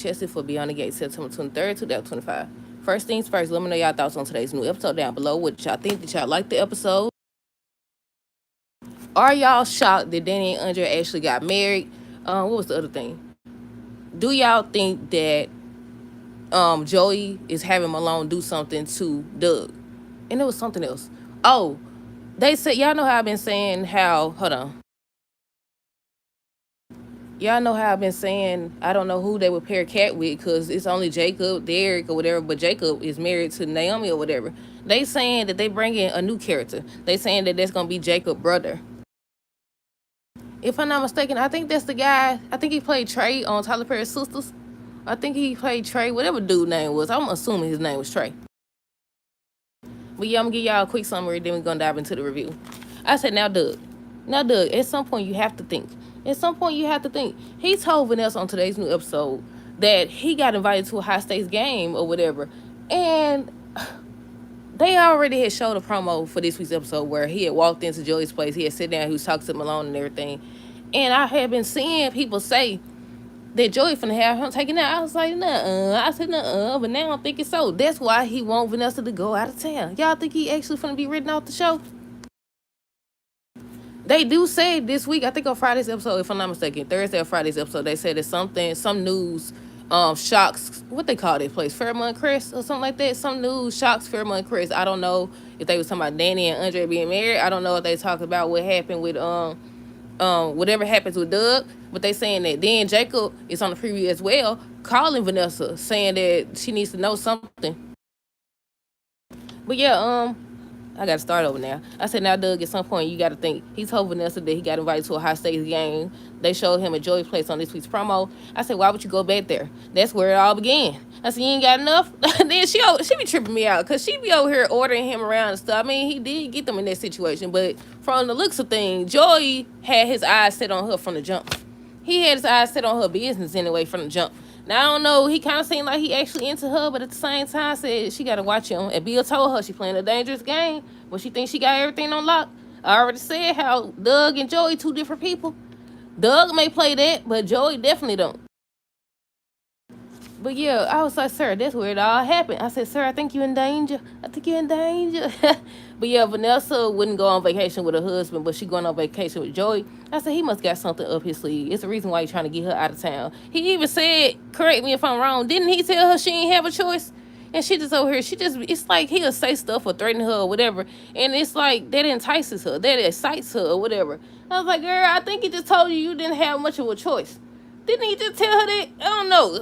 Chelsea for Beyond the Gate, September 23rd, 2025. First things first, let me know y'all thoughts on today's new episode down below. What y'all think? Did y'all like the episode? Are y'all shocked that Danny and Andre actually got married? What was the other thing? Do y'all think that Joey is having Malone do something to Doug? And it was something else. Oh, they said, y'all know how I've been saying how, hold on. Y'all know how I've been saying I don't know who they would pair Cat with because it's only Jacob, Derek, or whatever, but Jacob is married to Naomi or whatever. They saying that they bring in a new character. They saying that that's going to be Jacob's brother. If I'm not mistaken, I think that's the guy. I think he played Trey on Tyler Perry's Sisters. I think he played Trey, whatever dude name was. I'm assuming his name was Trey. But yeah, I'm going to give y'all a quick summary, then we're going to dive into the review. I said, now, Doug, at some point you have to think. He told Vanessa on today's new episode that he got invited to a high-stakes game or whatever. And they already had showed a promo for this week's episode where he had walked into Joey's place. He had sit down, he was talking to Malone and everything. And I had been seeing people say that Joey finna have him taken out. I was like, nuh-uh. I said, nuh-uh. But now I'm thinking so. That's why he want Vanessa to go out of town. Y'all think he actually finna be written off the show? They do say this week, I think on Friday's episode, if I'm not mistaken, Thursday or Friday's episode, they said that some news shocks, what they call that place, Fairmont Crest or something like that. Some news shocks Fairmont Crest. I don't know if they was talking about Danny and Andre being married. I don't know if they talked about what happened with whatever happens with Doug, but they saying that then Jacob is on the preview as well, calling Vanessa, saying that she needs to know something. But yeah, I gotta start over now. I said, now, Doug, at some point, you gotta think. He told Vanessa that he got invited to a high-stakes game. They showed him at Joey's place on this week's promo. I said, why would you go back there? That's where it all began. I said, you ain't got enough? Then she be tripping me out, because she be over here ordering him around and stuff. I mean, he did get them in that situation, but from the looks of things, Joey had his eyes set on her from the jump. He had his eyes set on her business anyway from the jump. Now, I don't know, he kind of seemed like he actually into her, but at the same time said she got to watch him. And Bill told her she playing a dangerous game, but she thinks she got everything on lock. I already said how Doug and Joey, two different people. Doug may play that, but Joey definitely don't. But yeah, I was like, sir, that's where it all happened. I said, sir, I think you're in danger. But yeah, Vanessa wouldn't go on vacation with her husband, but she going on vacation with Joey. I said, he must got something up his sleeve. It's the reason why he's trying to get her out of town. He even said, correct me if I'm wrong, didn't he tell her she ain't have a choice? And she just over here, it's like he'll say stuff or threaten her or whatever. And it's like that entices her, that excites her or whatever. I was like, girl, I think he just told you didn't have much of a choice. Didn't he just tell her that? I don't know.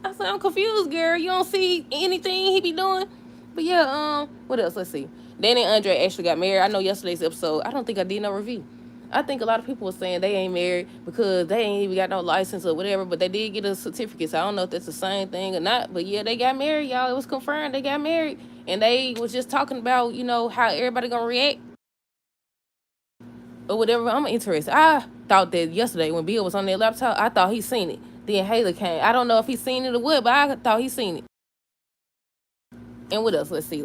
I said, I'm confused, girl. You don't see anything he be doing? But yeah, what else? Let's see. Danny and Andre actually got married. I know yesterday's episode, I don't think I did no review. I think a lot of people were saying they ain't married because they ain't even got no license or whatever, but they did get a certificate, so I don't know if that's the same thing or not. But yeah, they got married, y'all. It was confirmed they got married. And they was just talking about, how everybody gonna react or whatever. I'm interested. I thought that yesterday when Bill was on their laptop, I thought he seen it. Then Haley came. I don't know if he seen it or what, but I thought he seen it. And what else? Let's see.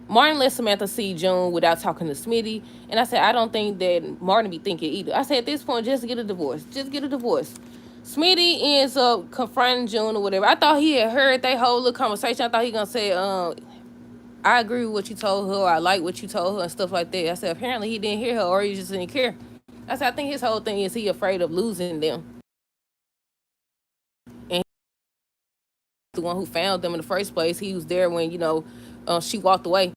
Martin let Samantha see June without talking to Smitty. And I said, I don't think that Martin be thinking either. I said, at this point, just get a divorce. Smitty ends up confronting June or whatever. I thought he had heard that whole little conversation. I thought he gonna say, I agree with what you told her. I like what you told her and stuff like that. I said, apparently he didn't hear her or he just didn't care. I said, I think his whole thing is he afraid of losing them. And the one who found them in the first place, he was there when, she walked away.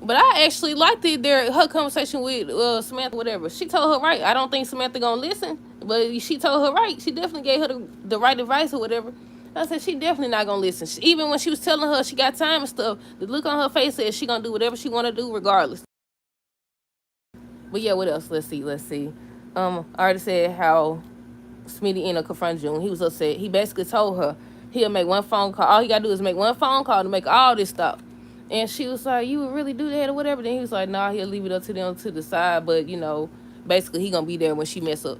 But I actually liked her conversation with Samantha, whatever. She told her right. I don't think Samantha gonna listen, but she told her right. She definitely gave her the right advice or whatever. I said, she definitely not gonna listen. Even when she was telling her she got time and stuff, the look on her face said she gonna do whatever she wanna do regardless. But yeah, what else? Let's see. I already said how Smitty ended up confronting June. He was upset. He basically told her he'll make one phone call. All he gotta do is make one phone call to make all this stop. And she was like, you would really do that or whatever? Then he was like, nah, he'll leave it up to them to decide. But, basically he gonna be there when she mess up.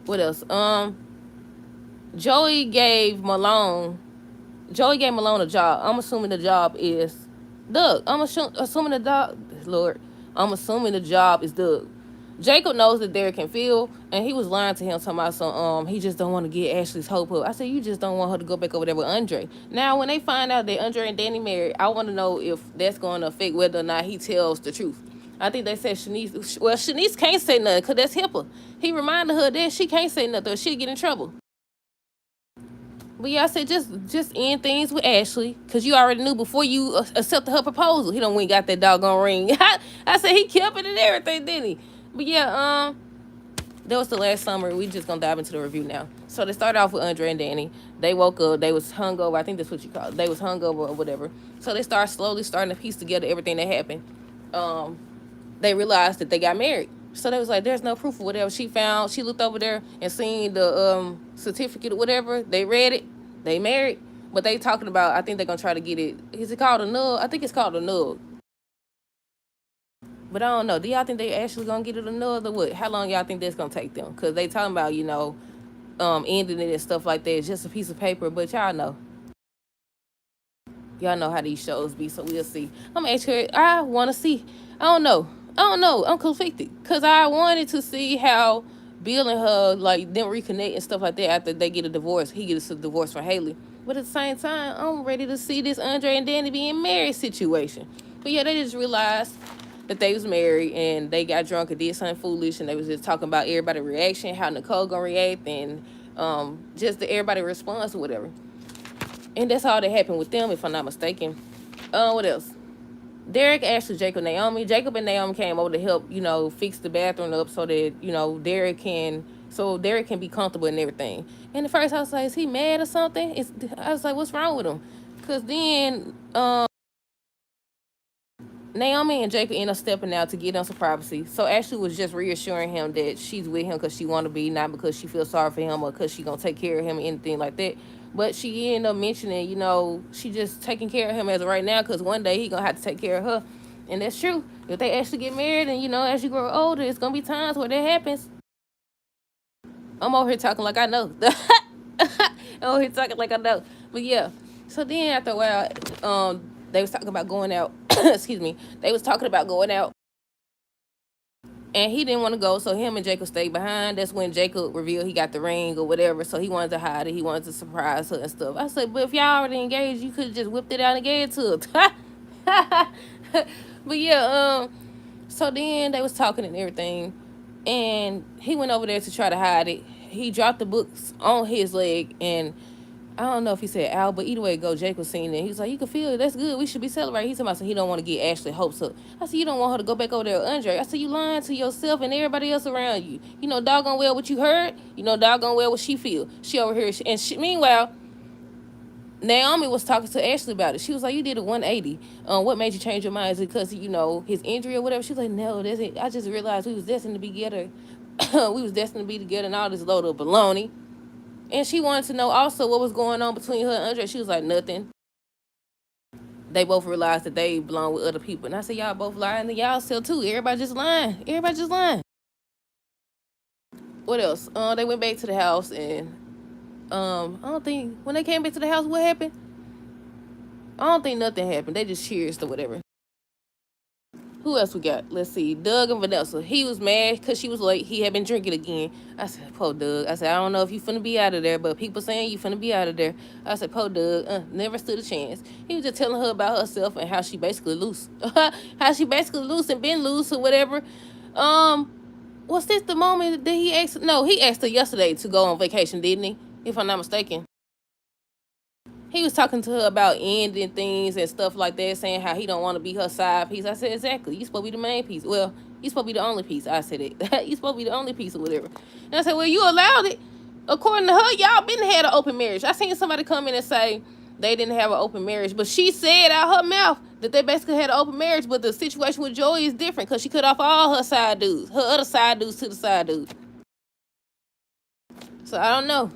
What else? Joey gave Malone a job. I'm assuming the job is Doug. I'm assuming the job is Doug. Jacob knows that Derek can feel, and he was lying to him, talking about some, he just don't want to get Ashley's hope up. I said, you just don't want her to go back over there with Andre. Now, when they find out that Andre and Danny married, I want to know if that's going to affect whether or not he tells the truth. I think they said Shanice, well, Shanice can't say nothing because that's HIPAA. He reminded her that she can't say nothing or she'll get in trouble. But yeah, I said just end things with Ashley, cause you already knew before you accepted her proposal. He don't went got that doggone ring. I said he kept it and everything, didn't he? But yeah, that was the last summer. We just gonna dive into the review now. So they started off with Andre and Danny. They woke up. They was hungover. I think that's what you call it. They was hungover or whatever. So they starting to piece together everything that happened. They realized that they got married. So they was like, there's no proof of whatever she found. She looked over there and seen the certificate or whatever. They read it. They married. But they talking about, I think they're going to try to get it. Is it called a null? I think it's called a null. But I don't know. Do y'all think they actually going to get it a null or what? How long y'all think that's going to take them? Because they talking about, ending it and stuff like that. It's just a piece of paper. But y'all know. Y'all know how these shows be, so we'll see. I'm actually, I want to see. I don't know. I'm conflicted because I wanted to see how Bill and her like them reconnect and stuff like that after they get a divorce. He gets a divorce from Haley, but at the same time, I'm ready to see this Andre and Danny being married situation. But yeah, they just realized that they was married and they got drunk and did something foolish, and they was just talking about everybody's reaction, how Nicole gonna react, and just the everybody response or whatever. And that's all that happened with them, if I'm not mistaken. What else? Derek, Ashley, Jacob, Naomi. Jacob and Naomi came over to help, fix the bathroom up so that, Derek can be comfortable and everything. And at first I was like, is he mad or something? I was like, what's wrong with him? Because then Naomi and Jacob end up stepping out to get him some privacy. So Ashley was just reassuring him that she's with him because she want to be, not because she feels sorry for him or because she going to take care of him or anything like that. But she ended up mentioning, she just taking care of him as of right now because one day he going to have to take care of her. And that's true. If they actually get married and, as you grow older, it's going to be times where that happens. I'm over here talking like I know. I'm over here talking like I know. But yeah. So then after a while, they was talking about going out. Excuse me. They was talking about going out. And he didn't want to go, so him and Jacob stayed behind. That's when Jacob revealed he got the ring or whatever, so he wanted to hide it. He wanted to surprise her and stuff. I said, but if y'all already engaged, you could have just whipped it out and gave it to her. But yeah, so then they was talking and everything, and he went over there to try to hide it. He dropped the books on his leg, and I don't know if he said Al, but either way it go, Jake was seeing it. He was like, you can feel it. That's good. We should be celebrating. He's talking about he don't want to get Ashley hopes up. I said, you don't want her to go back over there with Andre. I said, you lying to yourself and everybody else around you. You know doggone well what you heard. You know doggone well what she feel. She over here. Meanwhile, Naomi was talking to Ashley about it. She was like, you did a 180. What made you change your mind? Is it because, his injury or whatever? She was like, no, that's it. I just realized we was destined to be together. We was destined to be together and all this load of baloney. And she wanted to know also what was going on between her and Andre. She was like, nothing. They both realized that they belong with other people. And I said, y'all both lying and y'all still too. Everybody just lying. Everybody just lying. What else? They went back to the house and I don't think when they came back to the house, what happened? I don't think nothing happened. They just cheersed or whatever. Who else we got? Let's see. Doug and Vanessa. He was mad because she was late. He had been drinking again. I said, poor Doug. I said, I don't know if you finna be out of there, but people saying you finna be out of there. I said, poor Doug. Never stood a chance. He was just telling her about herself and how she basically loose. How she basically loose and been loose or whatever. Was this the moment that he asked? No, he asked her yesterday to go on vacation, didn't he? If I'm not mistaken. He was talking to her about ending things and stuff like that, saying how he don't want to be her side piece. I said, exactly. You supposed to be the main piece. Well, you supposed to be the only piece. I said it. You supposed to be the only piece or whatever. And I said, well, you allowed it. According to her, y'all been had an open marriage. I seen somebody come in and say they didn't have an open marriage, but she said out her mouth that they basically had an open marriage, but the situation with Joey is different because she cut off all her side dudes, her other side dudes to the side dude. So I don't know.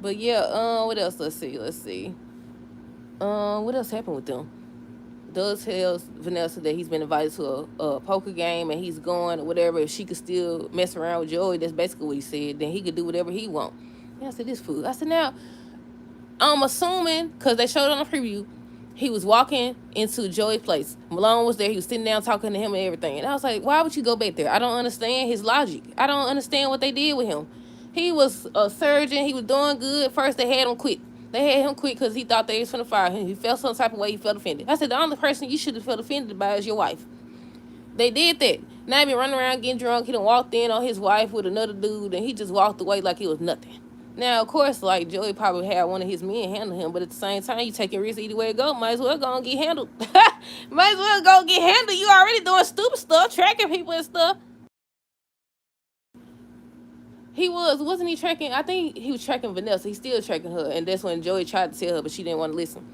But yeah, what else? Let's see. What else happened with them? Doug tells Vanessa that he's been invited to a poker game and he's going or whatever. If she could still mess around with Joey, that's basically what he said. Then he could do whatever he want. And I said, this fool. I said, now, I'm assuming, because they showed on the preview, He was walking into Joey's place. Malone was there. He was sitting down talking to him and everything. And I was like, why would you go back there? I don't understand his logic. I don't understand what they did with him. He was a surgeon. He was doing good. First, they had him quit. They had him quit because he thought they was going to fire him. He felt some type of way. He felt offended. I said, the only person you should have felt offended by is your wife. They did that. Now he been running around getting drunk. He done walked in on his wife with another dude, and he just walked away like it was nothing. Now, of course, like, Joey probably had one of his men handle him, but at the same time, you taking risks either way it go. Might as well go and get handled. Might as well go get handled. You already doing stupid stuff, tracking people and stuff. Wasn't he tracking? I think he was tracking Vanessa. He's still tracking her, and that's when Joey tried to tell her, but she didn't want to listen.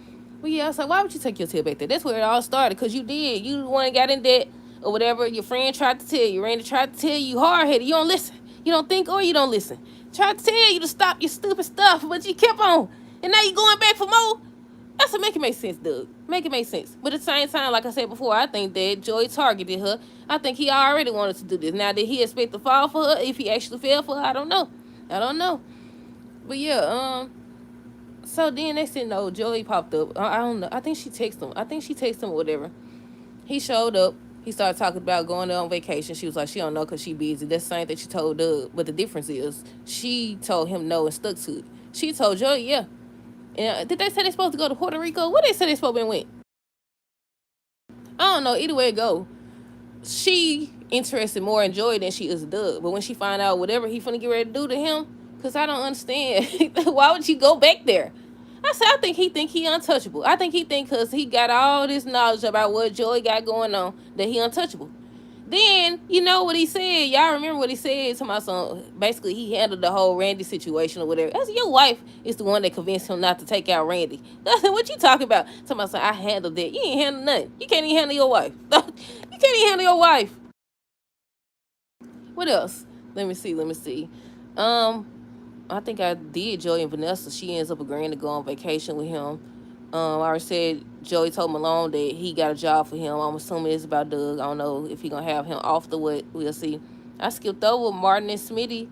But yeah, I was like, why would you take your tail back there? That's where it all started, because you did. You the one got in debt or whatever. Your friend tried to tell you. Randy tried to tell you hard-headed. You don't listen. You don't think or you don't listen. Tried to tell you to stop your stupid stuff, but you kept on. And now you going back for more? That's what make it make sense, Doug. Make it make sense. But at the same time, like I said before, I think that Joey targeted her. I think he already wanted to do this. Now, did he expect to fall for her? If he actually fell for her, I don't know. I don't know. But yeah, so then next thing you know, Joey popped up. I don't know. I think she texted him or whatever. He showed up. He started talking about going on vacation. She was like, she don't know because she busy. That's the same thing she told Doug. But the difference is, she told him no and stuck to it. She told Joey, yeah. And did they say they supposed to go to Puerto Rico? What they say they supposed to went? I don't know. Either way it go, she interested more in Joey than she is Doug. But when she find out whatever he finna get ready to do to him, because I don't understand. Why would you go back there? I said, I think he untouchable. I think he think because he got all this knowledge about what Joey got going on that he untouchable. Then, you know what he said? Y'all remember what he said to my son? Basically, he handled the whole Randy situation or whatever. I said, your wife is the one that convinced him not to take out Randy. I said, what you talking about? To my son, I handled that. You ain't handle nothing. You can't even handle your wife. You can't even handle your wife. What else? Let me see. I think I did Joey and Vanessa. She ends up agreeing to go on vacation with him. I already said Joey told Malone that he got a job for him. I'm assuming it's about Doug. I don't know if he gonna have him off the what. We'll see. I skipped over Martin and Smitty.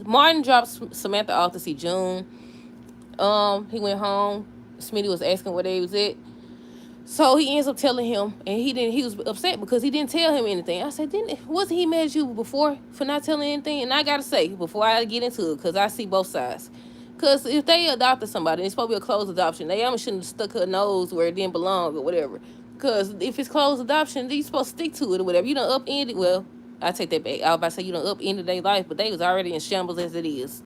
Martin dropped Samantha off to see June. He went home. Smitty was asking where they was at. So he ends up telling him, and he was upset because he didn't tell him anything. I said, wasn't he mad at you before for not telling anything? And I gotta say, before I get into it, because I see both sides. Because if they adopted somebody, it's supposed to be a closed adoption. They almost shouldn't have stuck her nose where it didn't belong or whatever. Because if it's closed adoption, then you're supposed to stick to it or whatever. You done upended, well, I take that back. I was about to say you done upended their life, but they was already in shambles as it is.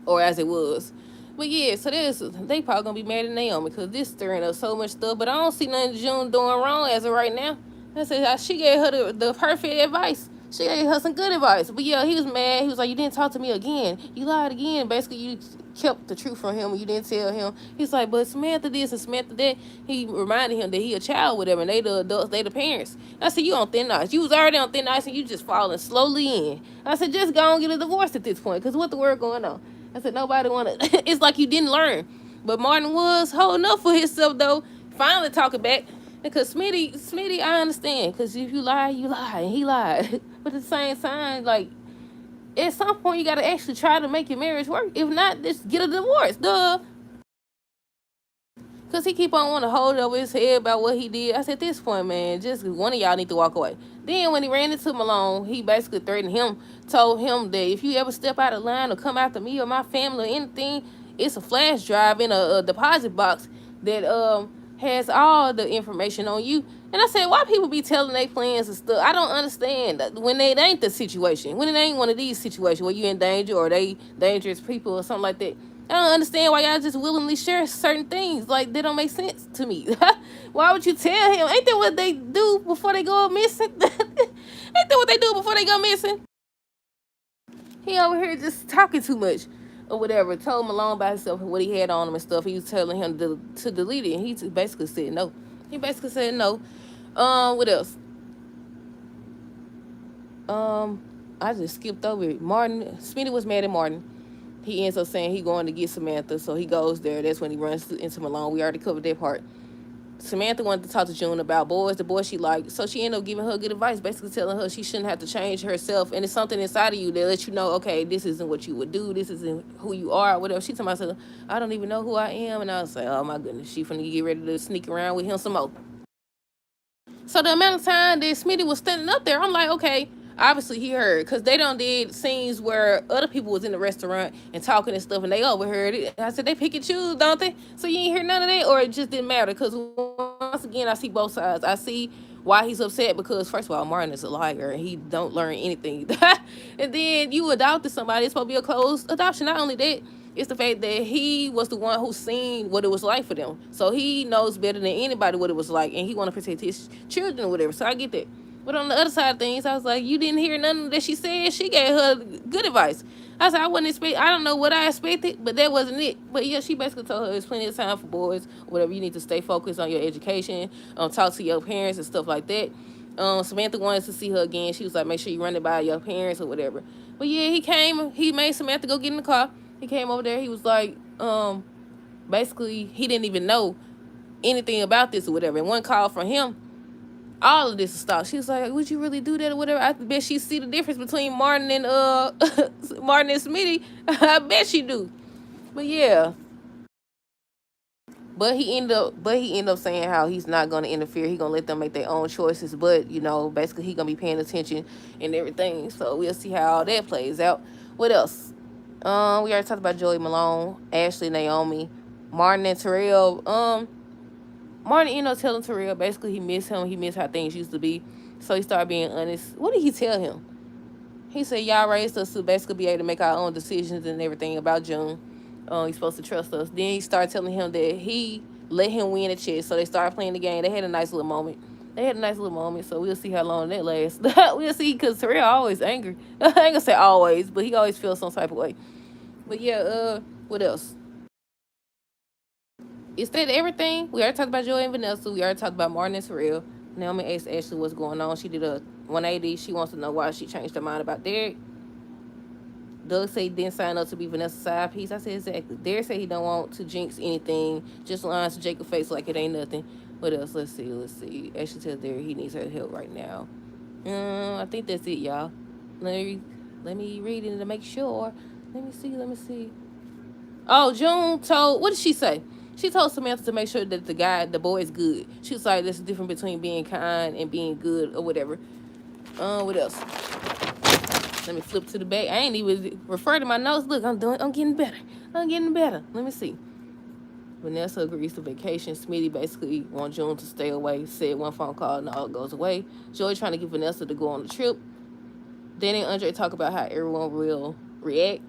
Or as it was. But yeah, so they probably gonna be mad at Naomi because this stirring up so much stuff. But I don't see nothing June doing wrong as of right now. I said she gave her the perfect advice. She gave her some good advice. But yeah, he was mad. He was like, you didn't talk to me again. You lied again. Basically, you kept the truth from him and you didn't tell him. He's like, but Samantha this and Samantha that. He reminded him that he a child with them and they the adults, they the parents. I said, you on thin ice. You was already on thin ice and you just falling slowly in. I said, just go and get a divorce at this point because what the word going on? I said, nobody want to. It's like you didn't learn. But Martin was holding up for himself, though. Finally talking back. Because Smitty, I understand. Because if you lie, you lie. And he lied. But at the same time, like, at some point, you got to actually try to make your marriage work. If not, just get a divorce. Duh. Because he keep on wanting to hold it over his head about what he did. I said, at this point, man, just one of y'all need to walk away. Then when he ran into Malone, he basically threatened him, told him that if you ever step out of line or come after me or my family or anything, it's a flash drive in a deposit box that has all the information on you. And I said, why people be telling their plans and stuff? I don't understand when it ain't the situation. When it ain't one of these situations where you in danger or they dangerous people or something like that. I don't understand why y'all just willingly share certain things. Like, they don't make sense to me. Why would you tell him? Ain't that what they do before they go missing? Ain't that what they do before they go missing? He over here just talking too much or whatever. Told Malone about himself and what he had on him and stuff. He was telling him to delete it. And he basically said no. What else? I just skipped over it. Smitty was mad at Martin. He ends up saying he going to get Samantha, so he goes there. That's when he runs into Malone. We already covered that part. Samantha wanted to talk to June about boys, the boy she liked. So she ended up giving her good advice, basically telling her she shouldn't have to change herself. And it's something inside of you that lets you know, okay, this isn't what you would do. This isn't who you are, whatever. She told myself, I don't even know who I am. And I was like, oh my goodness, she finna get ready to sneak around with him some more. So the amount of time that Smitty was standing up there, I'm like, okay, obviously he heard, because they done did scenes where other people was in the restaurant and talking and stuff, and they overheard it. I said, they pick and choose, don't they? So you ain't hear none of that, or it just didn't matter? Because once again, I see both sides. I see why he's upset, because first of all, Martin is a liar and he don't learn anything. And then you adopted somebody, it's supposed to be a closed adoption. Not only that, it's the fact that he was the one who seen what it was like for them. So he knows better than anybody what it was like, and he want to protect his children or whatever. So I get that. But on the other side of things, I was like, you didn't hear nothing that she said. She gave her good advice. I said, I wasn't expect. I don't know what I expected, but that wasn't it. But yeah, she basically told her there's plenty of time for boys, whatever. You need to stay focused on your education, talk to your parents and stuff like that. Samantha wanted to see her again. She was like, make sure you run it by your parents or whatever. But yeah, he came. He made Samantha go get in the car. He came over there. He was like, basically, he didn't even know anything about this or whatever. And one call from him, all of this stopped. She was like, would you really do that or whatever? I bet she see the difference between Martin and Martin and Smitty. I bet she do. But yeah. But he ended up saying how he's not gonna interfere. He gonna let them make their own choices. But basically he gonna be paying attention and everything. So we'll see how all that plays out. What else? We already talked about Joey Malone, Ashley, Naomi, Martin, and Terrell. Martin ended up telling Terrell basically he missed him. He missed how things used to be. So he started being honest. What did he tell him? He said, y'all raised us to basically be able to make our own decisions and everything about June. He's supposed to trust us. Then he started telling him that he let him win a chess. So they started playing the game. They had a nice little moment. So we'll see how long that lasts. We'll see, because Terrell always angry. I ain't gonna say always, but he always feels some type of way. But yeah, what else? Is that everything? We already talked about Joy and Vanessa. We already talked about Martin and Terrell. Naomi asked Ashley what's going on. She did a 180. She wants to know why she changed her mind about Derek. Doug said he didn't sign up to be Vanessa's side piece. I said exactly. Derek said he don't want to jinx anything. Just lines to Jacob's face like it ain't nothing. What else? Let's see. Ashley tells Derek he needs her help right now. I think that's it, y'all. Let me read it to make sure. Let me see. Oh, June told, what did she say? She told Samantha to make sure that the boy is good. She was like, there's a difference between being kind and being good or whatever. What else? Let me flip to the back. I ain't even refer to my notes. Look, I'm getting better. Let me see. Vanessa agrees to vacation. Smitty basically wants June to stay away. Said one phone call and all goes away. Joey trying to get Vanessa to go on the trip. Danny and Andre talk about how everyone will react.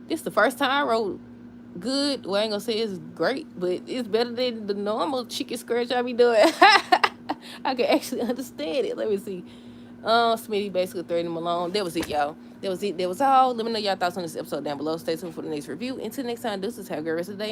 This is the first time I wrote good. Well, I ain't gonna say it's great, but it's better than the normal chicken scratch I be doing. I can actually understand it. Let me see. Smitty basically threatened him alone. That was it, y'all. That was all. Let me know y'all thoughts on this episode down below. Stay tuned for the next review. Until next time, this is have a great rest of the day.